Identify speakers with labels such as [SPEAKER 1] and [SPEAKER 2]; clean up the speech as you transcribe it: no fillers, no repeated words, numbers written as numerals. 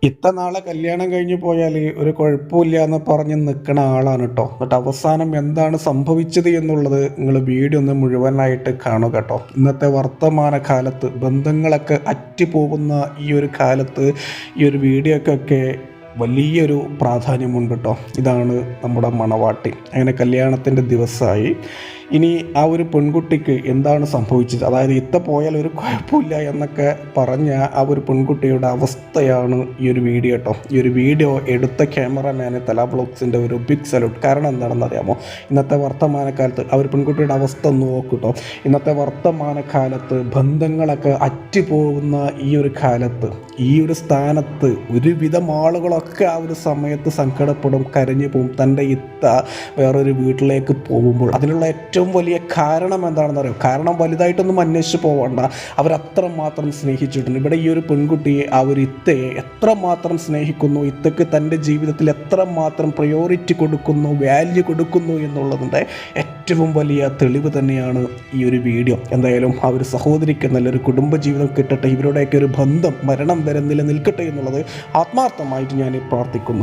[SPEAKER 1] ഇത്ര നാളെ കല്യാണം കഴിഞ്ഞ് പോയാൽ ഒരു കുഴപ്പമില്ല എന്ന് പറഞ്ഞ് നിൽക്കുന്ന ആളാണ് കേട്ടോ. എന്നിട്ട് അവസാനം എന്താണ് സംഭവിച്ചത് എന്നുള്ളത് നിങ്ങൾ വീഡിയോ ഒന്ന് മുഴുവനായിട്ട് കാണുക കേട്ടോ. ഇന്നത്തെ വർത്തമാന കാലത്ത് ബന്ധങ്ങളൊക്കെ അറ്റുപോകുന്ന ഈ ഒരു കാലത്ത് ഈ ഒരു വീഡിയോക്കൊക്കെ വലിയൊരു പ്രാധാന്യമുണ്ട് കേട്ടോ. ഇതാണ് നമ്മുടെ മണവാട്ടി. അങ്ങനെ കല്യാണത്തിൻ്റെ ദിവസമായി. ഇനി ആ ഒരു പെൺകുട്ടിക്ക് എന്താണ് സംഭവിച്ചത്, അതായത് ഇത്ത പോയാൽ ഒരു കുഴപ്പമില്ല എന്നൊക്കെ പറഞ്ഞ ആ ഒരു പെൺകുട്ടിയുടെ അവസ്ഥയാണ് ഈ ഒരു വീഡിയോ കേട്ടോ. ഈ ഒരു വീഡിയോ എടുത്ത ക്യാമറമാന് തല ബ്ലോഗ്സിൻ്റെ ഒരു ബിഗ് സല്യൂട്ട്. കാരണം എന്താണെന്ന് അറിയാമോ? ഇന്നത്തെ വർത്തമാനകാലത്ത് ആ ഒരു പെൺകുട്ടിയുടെ അവസ്ഥ ഒന്ന് നോക്കൂട്ടോ. ഇന്നത്തെ വർത്തമാനകാലത്ത് ബന്ധങ്ങളൊക്കെ അറ്റുപോകുന്ന ഈ ഒരു കാലത്ത്, ഈ ഒരു സ്ഥാനത്ത് ഒരുവിധം ആളുകളൊക്കെ ആ ഒരു സമയത്ത് സങ്കടപ്പെടും, കരഞ്ഞു പോകും. തൻ്റെ ഇത്ത വേറൊരു വീട്ടിലേക്ക് പോകുമ്പോൾ അതിനുള്ള ഏറ്റവും വലിയ കാരണം എന്താണെന്ന് അറിയാം. കാരണം വലുതായിട്ടൊന്നും അന്വേഷിച്ച് പോകണ്ട, അവരത്രമാത്രം സ്നേഹിച്ചിട്ടുണ്ട്. ഇവിടെ ഈ ഒരു പെൺകുട്ടിയെ ആ ഒരു ഇത്തയെ എത്രമാത്രം സ്നേഹിക്കുന്നു, ഇത്തക്ക് തൻ്റെ ജീവിതത്തിൽ എത്രമാത്രം പ്രയോറിറ്റി കൊടുക്കുന്നു, വാല്യൂ കൊടുക്കുന്നു എന്നുള്ളതിൻ്റെ ഏറ്റവും വലിയ തെളിവ് തന്നെയാണ് ഈ ഒരു വീഡിയോ. എന്തായാലും ആ ഒരു സഹോദരിക്ക് നല്ലൊരു കുടുംബജീവിതം കിട്ടട്ടെ, ഇവരുടെയൊക്കെ ഒരു ബന്ധം മരണം വരെ നിലനിൽക്കട്ടെ എന്നുള്ളത് ആത്മാർത്ഥമായിട്ട് ഞാൻ പ്രാർത്ഥിക്കുന്നു.